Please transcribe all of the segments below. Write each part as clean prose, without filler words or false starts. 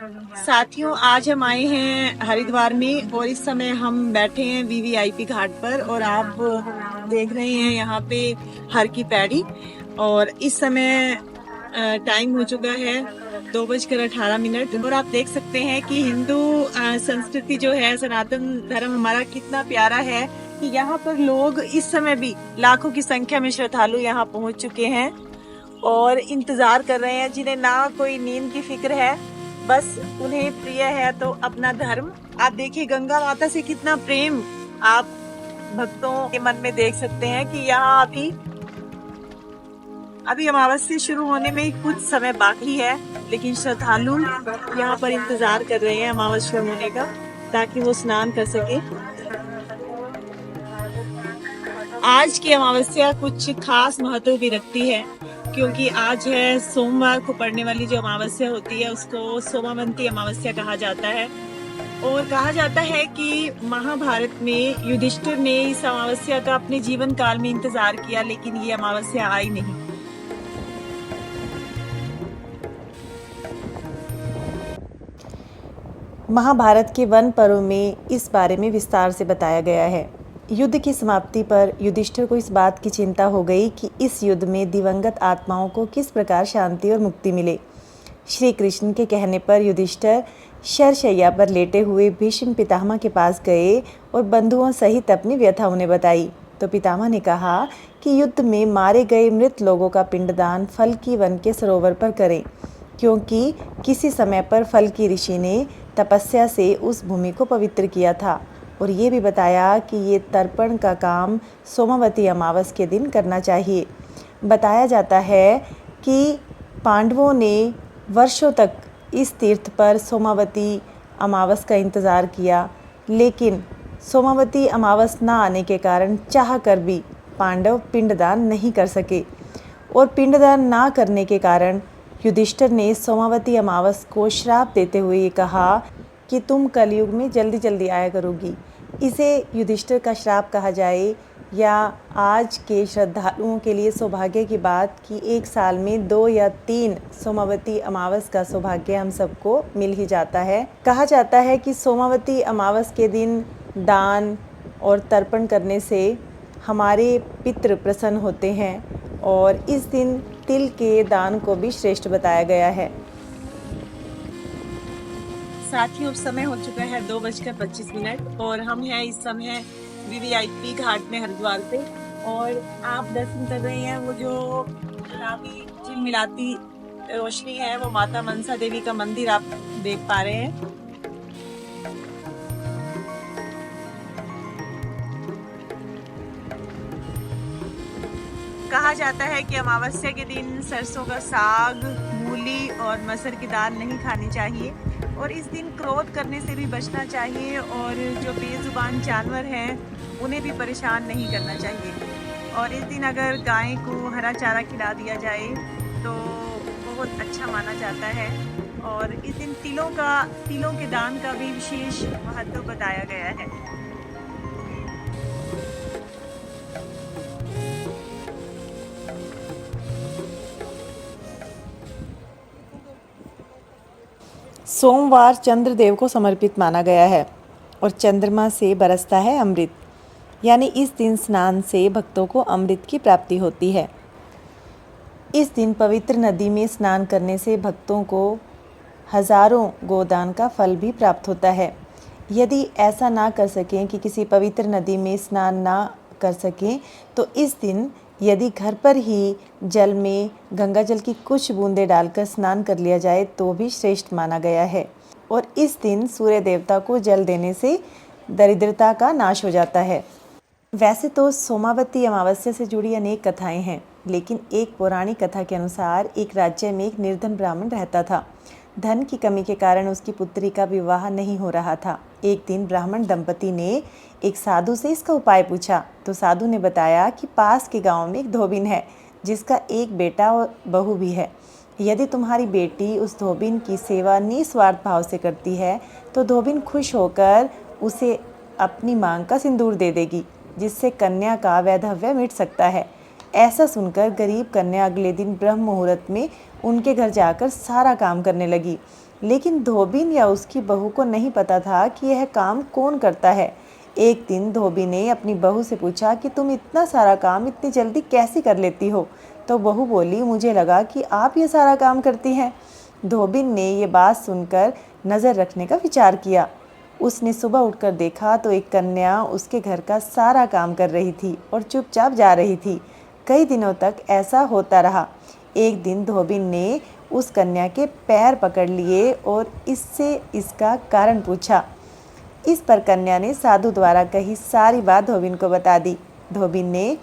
साथियों, आज हम आए हैं हरिद्वार में और इस समय हम बैठे हैं वीवीआईपी घाट पर और आप देख रहे हैं यहाँ पे हर की पैड़ी। और इस समय टाइम हो चुका है 2:18 और आप देख सकते हैं कि हिंदू संस्कृति जो है, सनातन धर्म हमारा कितना प्यारा है कि यहाँ पर लोग इस समय भी लाखों की संख्या में श्रद्धालु यहाँ पहुंच चुके हैं और इंतजार कर रहे हैं, जिन्हें ना कोई नींद की फिक्र है, बस उन्हें प्रिय है तो अपना धर्म। आप देखिए गंगा माता से कितना प्रेम आप भक्तों के मन में देख सकते हैं कि यहाँ अभी अमावस्या शुरू होने में कुछ समय बाकी है, लेकिन श्रद्धालु यहाँ पर इंतजार कर रहे हैं अमावस्या होने का ताकि वो स्नान कर सके। आज की अमावस्या कुछ खास महत्व भी रखती है क्योंकि आज है सोमवार को पड़ने वाली जो अमावस्या होती है उसको सोमावंती अमावस्या कहा जाता है। और कहा जाता है कि महाभारत में युधिष्ठिर ने इस अमावस्या का अपने जीवन काल में इंतजार किया, लेकिन ये अमावस्या आई नहीं। महाभारत के वन पर्व में इस बारे में विस्तार से बताया गया है। युद्ध की समाप्ति पर युधिष्ठिर को इस बात की चिंता हो गई कि इस युद्ध में दिवंगत आत्माओं को किस प्रकार शांति और मुक्ति मिले। श्री कृष्ण के कहने पर युधिष्ठिर शरशैया पर लेटे हुए भीष्म पितामह के पास गए और बंधुओं सहित अपनी व्यथा उन्हें बताई। तो पितामह ने कहा कि युद्ध में मारे गए मृत लोगों का पिंडदान फल्की वन के सरोवर पर करें, क्योंकि किसी समय पर फल्की ऋषि ने तपस्या से उस भूमि को पवित्र किया था। और ये भी बताया कि ये तर्पण का काम सोमावती अमावस के दिन करना चाहिए। बताया जाता है कि पांडवों ने वर्षों तक इस तीर्थ पर सोमावती अमावस का इंतज़ार किया, लेकिन सोमावती अमावस न आने के कारण चाह कर भी पांडव पिंडदान नहीं कर सके। और पिंडदान ना करने के कारण युधिष्ठिर ने सोमावती अमावस को श्राप देते हुए ये कहा कि तुम कलयुग में जल्दी जल्दी आया करोगी। इसे युधिष्ठिर का श्राप कहा जाए या आज के श्रद्धालुओं के लिए सौभाग्य की बात कि एक साल में 2 या 3 सोमावती अमावस का सौभाग्य हम सबको मिल ही जाता है। कहा जाता है कि सोमावती अमावस के दिन दान और तर्पण करने से हमारे पितृ प्रसन्न होते हैं और इस दिन तिल के दान को भी श्रेष्ठ बताया गया है। साथियों, समय हो चुका है 2:25 और हम हैं इस समय वीवीआईपी घाट में हरिद्वार पे और आप दर्शन कर रहे हैं। वो जो गुलाबी झिलमिलाती रोशनी है वो माता मनसा देवी का मंदिर आप देख पा रहे हैं। कहा जाता है कि अमावस्या के दिन सरसों का साग, मूली और मसर की दाल नहीं खानी चाहिए और इस दिन क्रोध करने से भी बचना चाहिए और जो बेजुबान जानवर हैं उन्हें भी परेशान नहीं करना चाहिए। और इस दिन अगर गाय को हरा चारा खिला दिया जाए तो बहुत अच्छा माना जाता है। और इस दिन तिलों के दान का भी विशेष महत्व बताया गया है। सोमवार चंद्रदेव को समर्पित माना गया है और चंद्रमा से बरसता है अमृत, यानी इस दिन स्नान से भक्तों को अमृत की प्राप्ति होती है। इस दिन पवित्र नदी में स्नान करने से भक्तों को हजारों गोदान का फल भी प्राप्त होता है। यदि ऐसा ना कर सकें कि किसी पवित्र नदी में स्नान ना कर सकें तो इस दिन यदि घर पर ही जल में गंगा जल की कुछ बूंदें डालकर स्नान कर लिया जाए तो भी श्रेष्ठ माना गया है। और इस दिन सूर्य देवता को जल देने से दरिद्रता का नाश हो जाता है। वैसे तो सोमावती अमावस्या से जुड़ी अनेक कथाएं हैं, लेकिन एक पौराणिक कथा के अनुसार एक राज्य में एक निर्धन ब्राह्मण रहता था। धन की कमी के कारण उसकी पुत्री का विवाह नहीं हो रहा था। एक दिन ब्राह्मण दंपति ने एक साधु से इसका उपाय पूछा तो साधु ने बताया कि पास के गांव में एक धोबिन है जिसका एक बेटा और बहू भी है। यदि तुम्हारी बेटी उस धोबिन की सेवा निस्वार्थ भाव से करती है तो धोबिन खुश होकर उसे अपनी मांग का सिंदूर दे देगी, जिससे कन्या का वैधव्य मिट सकता है। ऐसा सुनकर गरीब कन्या अगले दिन ब्रह्म मुहूर्त में उनके घर जाकर सारा काम करने लगी। लेकिन धोबिन या उसकी बहू को नहीं पता था कि यह काम कौन करता है। एक दिन धोबी ने अपनी बहू से पूछा कि तुम इतना सारा काम इतनी जल्दी कैसे कर लेती हो। तो बहू बोली, मुझे लगा कि आप ये सारा काम करती हैं। धोबिन ने ये बात सुनकर नज़र रखने का विचार किया। उसने सुबह उठकर देखा तो एक कन्या उसके घर का सारा काम कर रही थी और चुपचाप जा रही थी। कई दिनों तक ऐसा होता रहा। एक दिन धोबिन ने उस कन्या के पैर पकड़ लिए और इससे इसका कारण पूछा। इस पर कन्या ने साधु द्वारा कही सारी बात धोबिन को बता दी। धोबिन ने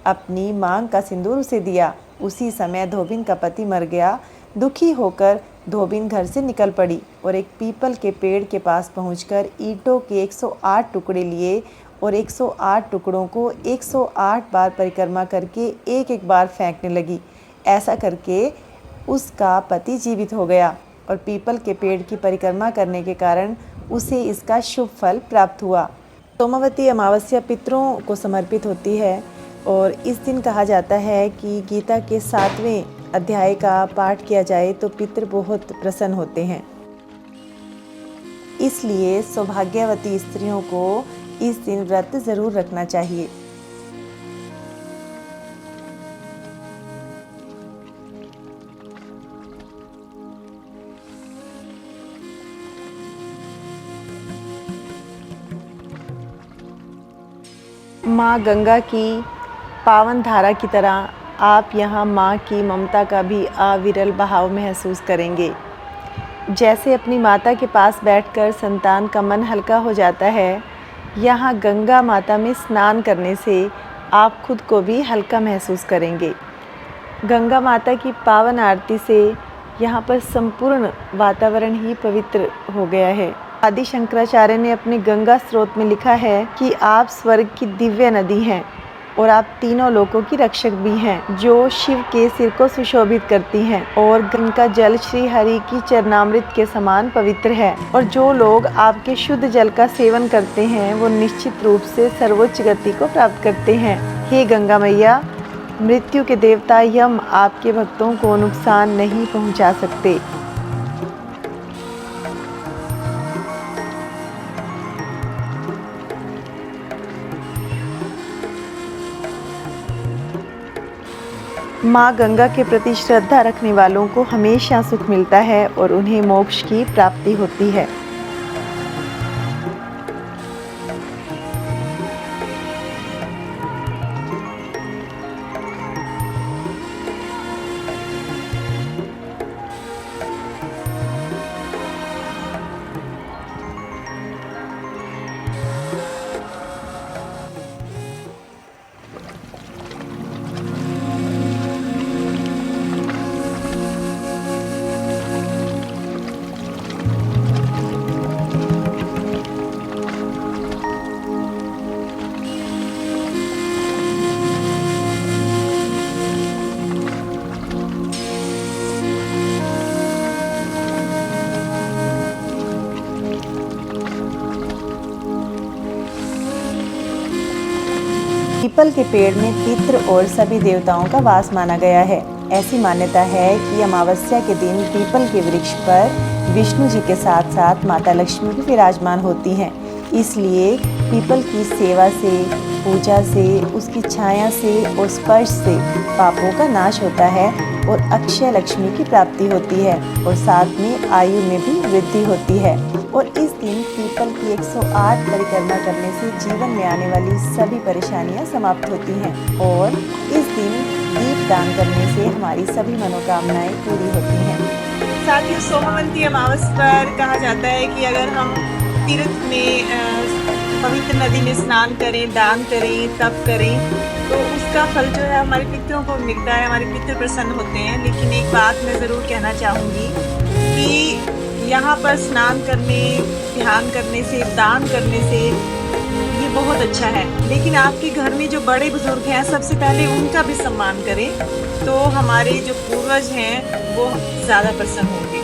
अपनी मांग का सिंदूर उसे दिया। उसी समय धोबिन का पति मर गया। दुखी होकर धोबिन घर से निकल पड़ी और एक पीपल के पेड़ के पास पहुंचकर ईंटों के 108 टुकड़े लिए और 108 टुकड़ों को 108 बार परिक्रमा करके एक एक बार फेंकने लगी। ऐसा करके उसका पति जीवित हो गया और पीपल के पेड़ की परिक्रमा करने के कारण उसे इसका शुभ फल प्राप्त हुआ। सोमवती अमावस्या पितरों को समर्पित होती है और इस दिन कहा जाता है कि गीता के 7वें अध्याय का पाठ किया जाए तो पितर बहुत प्रसन्न होते हैं। इसलिए सौभाग्यवती स्त्रियों को इस दिन व्रत जरूर रखना चाहिए। माँ गंगा की पावन धारा की तरह आप यहाँ माँ की ममता का भी अविरल बहाव महसूस करेंगे। जैसे अपनी माता के पास बैठकर संतान का मन हल्का हो जाता है, यहाँ गंगा माता में स्नान करने से आप खुद को भी हल्का महसूस करेंगे। गंगा माता की पावन आरती से यहाँ पर संपूर्ण वातावरण ही पवित्र हो गया है। आदि शंकराचार्य ने अपने गंगा स्रोत में लिखा है कि आप स्वर्ग की दिव्य नदी हैं और आप तीनों लोकों की रक्षक भी हैं, जो शिव के सिर को सुशोभित करती हैं। और गंगा जल श्री हरि की चरणामृत के समान पवित्र है और जो लोग आपके शुद्ध जल का सेवन करते हैं वो निश्चित रूप से सर्वोच्च गति को प्राप्त करते हैं। हे गंगा मैया, मृत्यु के देवता यम आपके भक्तों को नुकसान नहीं पहुंचा सकते। माँ गंगा के प्रति श्रद्धा रखने वालों को हमेशा सुख मिलता है और उन्हें मोक्ष की प्राप्ति होती है। पीपल के पेड़ में पितृ और सभी देवताओं का वास माना गया है। ऐसी मान्यता है कि अमावस्या के दिन पीपल के वृक्ष पर विष्णु जी के साथ साथ माता लक्ष्मी भी विराजमान होती हैं। इसलिए पीपल की सेवा से, पूजा से, उसकी छाया से और स्पर्श से पापों का नाश होता है और अक्षय लक्ष्मी की प्राप्ति होती है और साथ में आयु में भी वृद्धि होती है। और इस दिन पीपल की 108 परिक्रमा करने से जीवन में आने वाली सभी परेशानियां समाप्त होती हैं और इस दिन दीप दान करने से हमारी सभी मनोकामनाएं पूरी होती हैं। साथियों, सोमवती अमावस्या पर कहा जाता है कि अगर हम तीर्थ में पवित्र नदी में स्नान करें, दान करें, तप करें तो उसका फल जो है हमारे पितरों को मिलता है, हमारे पितर प्रसन्न होते हैं। लेकिन एक बात मैं ज़रूर कहना चाहूँगी कि यहाँ पर स्नान करने, ध्यान करने से, दान करने से ये बहुत अच्छा है, लेकिन आपके घर में जो बड़े बुजुर्ग हैं सबसे पहले उनका भी सम्मान करें तो हमारे जो पूर्वज हैं वो ज़्यादा प्रसन्न होंगे।